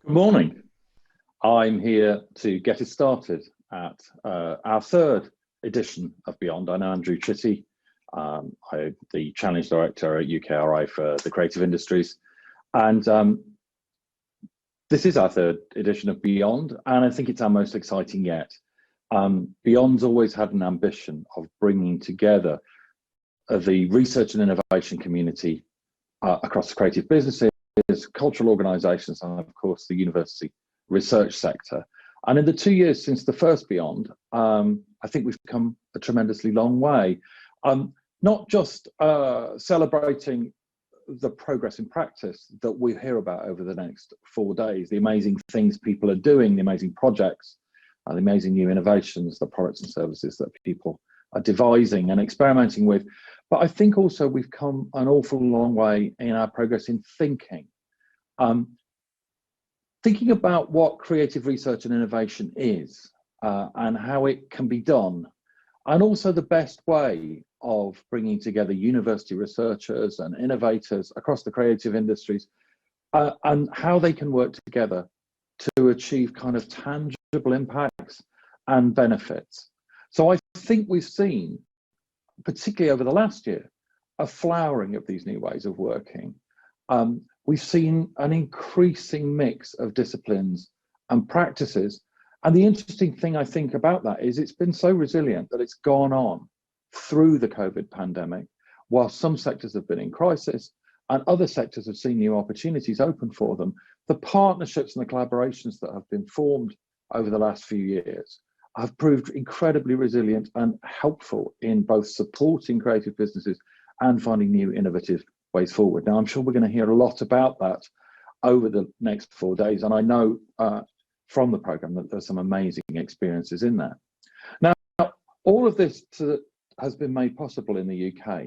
Good morning. I'm here to get us started at our third edition of Beyond. I'm Andrew Chitty. I'm the Challenge Director at UKRI for the creative industries. And this is our third edition of Beyond, and I think it's our most exciting yet. Beyond's always had an ambition of bringing together the research and innovation community across the creative businesses, cultural organisations, and of course the university research sector. And in the 2 years since the first Beyond, I think we've come a tremendously long way. Not just celebrating the progress in practice that we hear about over the next 4 days, the amazing things people are doing, the amazing projects, the amazing new innovations, the products and services that people are devising and experimenting with. But I think also we've come an awful long way in our progress in thinking. Thinking about what creative research and innovation is and how it can be done, and also the best way of bringing together university researchers and innovators across the creative industries and how they can work together to achieve kind of tangible impacts and benefits. So I think we've seen, particularly over the last year, a flowering of these new ways of working. We've seen an increasing mix of disciplines and practices. And the interesting thing I think about that is it's been so resilient that it's gone on through the COVID pandemic, while some sectors have been in crisis and other sectors have seen new opportunities open for them. The partnerships and the collaborations that have been formed over the last few years have proved incredibly resilient and helpful in both supporting creative businesses and finding new innovative ways forward. Now, I'm sure we're going to hear a lot about that over the next 4 days, and I know from the programme that there's some amazing experiences in there. Now, all of this has been made possible in the UK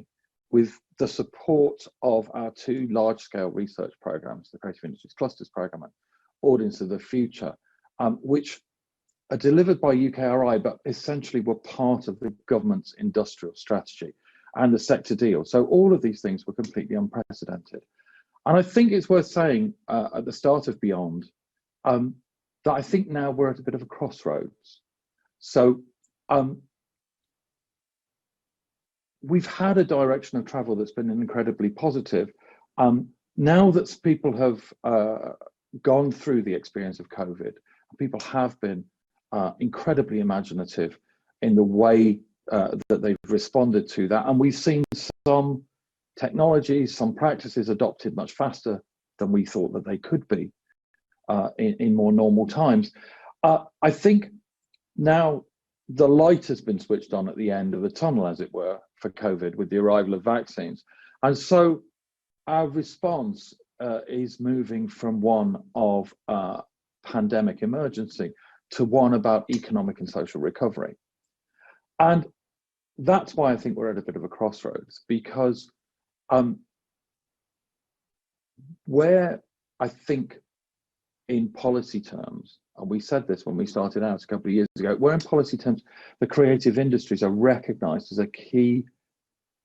with the support of our 2 large-scale research programmes, the Creative Industries Clusters Programme and Audience of the Future, which are delivered by UKRI, but essentially were part of the government's industrial strategy and the sector deal. So all of these things were completely unprecedented. And I think it's worth saying at the start of Beyond that I think now we're at a bit of a crossroads. So we've had a direction of travel that's been incredibly positive. Now that people have gone through the experience of COVID, people have been incredibly imaginative in the way that they've responded to that. And we've seen some technologies, some practices adopted much faster than we thought that they could be in more normal times. I think now the light has been switched on at the end of the tunnel, as it were, for COVID with the arrival of vaccines. And so our response is moving from one of pandemic emergency to one about economic and social recovery. And that's why I think we're at a bit of a crossroads, because where I think in policy terms, and we said this when we started out a couple of years ago, where in policy terms, the creative industries are recognised as a key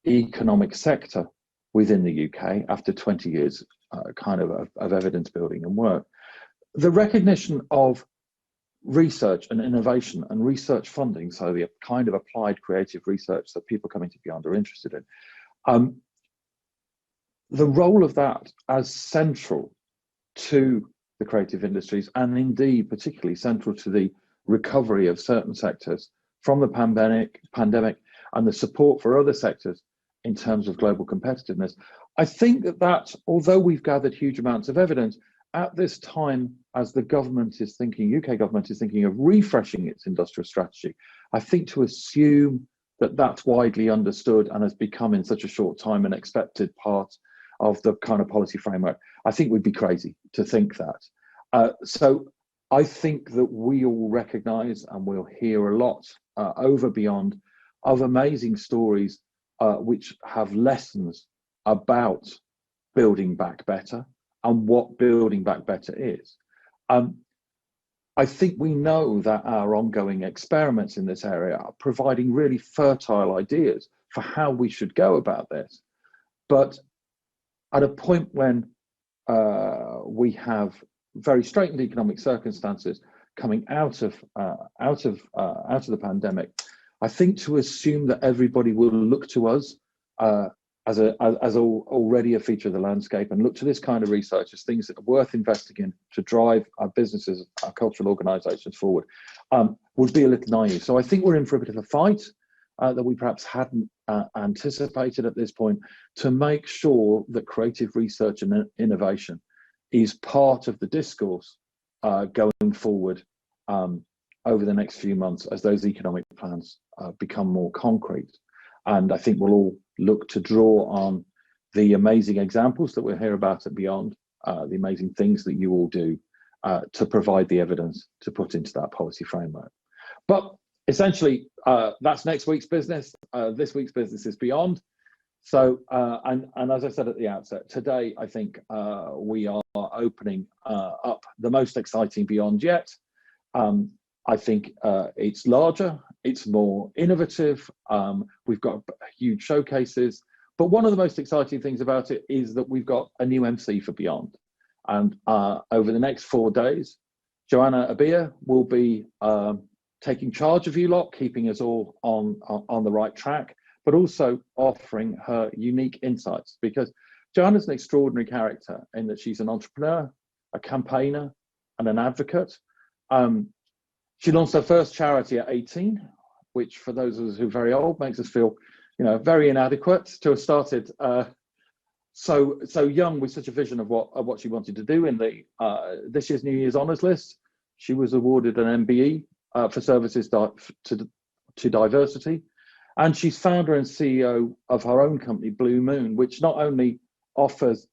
economic sector within the UK after 20 years of evidence building and work. The recognition of research and innovation and research funding, so the kind of applied creative research that people coming to Beyond are interested in, the role of that as central to the creative industries, and indeed particularly central to the recovery of certain sectors from the pandemic and the support for other sectors in terms of global competitiveness. I think that although we've gathered huge amounts of evidence, at this time, as the government is thinking, UK government is thinking of refreshing its industrial strategy, I think to assume that that's widely understood and has become in such a short time an accepted part of the kind of policy framework, I think we'd be crazy to think that. So I think that we all recognise, and we'll hear a lot over Beyond, of amazing stories which have lessons about building back better and what building back better is. I think we know that our ongoing experiments in this area are providing really fertile ideas for how we should go about this. But at a point when we have very straitened economic circumstances coming out of the pandemic, I think to assume that everybody will look to us already a feature of the landscape and look to this kind of research as things that are worth investing in to drive our businesses, our cultural organisations forward, would be a little naive. So I think we're in for a bit of a fight that we perhaps hadn't anticipated at this point, to make sure that creative research and innovation is part of the discourse going forward over the next few months as those economic plans become more concrete. And I think we'll all look to draw on the amazing examples that we'll hear about at Beyond, the amazing things that you all do to provide the evidence to put into that policy framework. But essentially, that's next week's business. This week's business is Beyond. So, and as I said at the outset, today, I think we are opening up the most exciting Beyond yet. I think it's larger, it's more innovative. We've got huge showcases, but one of the most exciting things about it is that we've got a new MC for Beyond. And over the next 4 days, Joanna Abia will be taking charge of you lot, keeping us all on the right track, but also offering her unique insights, because Joanna's an extraordinary character in that she's an entrepreneur, a campaigner, and an advocate. She launched her first charity at 18, which for those of us who are very old makes us feel, very inadequate to have started so young with such a vision of what she wanted to do. In the this year's New Year's Honours list, she was awarded an MBE for services to diversity, and she's founder and CEO of her own company, Blue Moon, which not only offers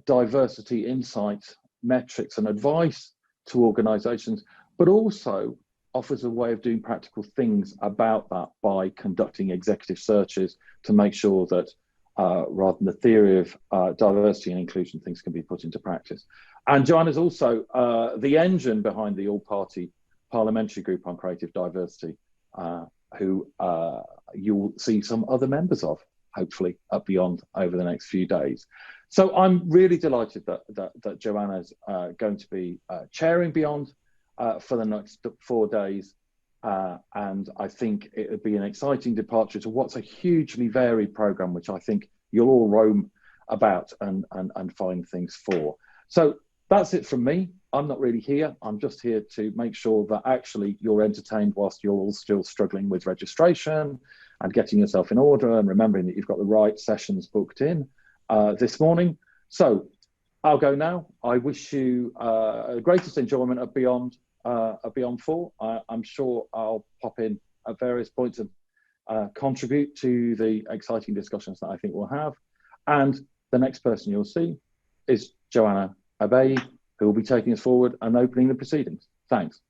diversity insight, metrics, and advice to organisations, but also offers a way of doing practical things about that by conducting executive searches to make sure that rather than the theory of diversity and inclusion, things can be put into practice. And Joanna's also the engine behind the all-party parliamentary group on creative diversity, who you'll see some other members of, hopefully, at Beyond over the next few days. So I'm really delighted that Joanna's going to be chairing Beyond for the next 4 days. And I think it would be an exciting departure to what's a hugely varied programme, which I think you'll all roam about and find things for. So that's it from me. I'm not really here. I'm just here to make sure that actually you're entertained whilst you're all still struggling with registration and getting yourself in order and remembering that you've got the right sessions booked in this morning. So I'll go now. I wish you the greatest enjoyment of Beyond 4. I'm sure I'll pop in at various points and contribute to the exciting discussions that I think we'll have. And the next person you'll see is Joanna Abay, who will be taking us forward and opening the proceedings. Thanks.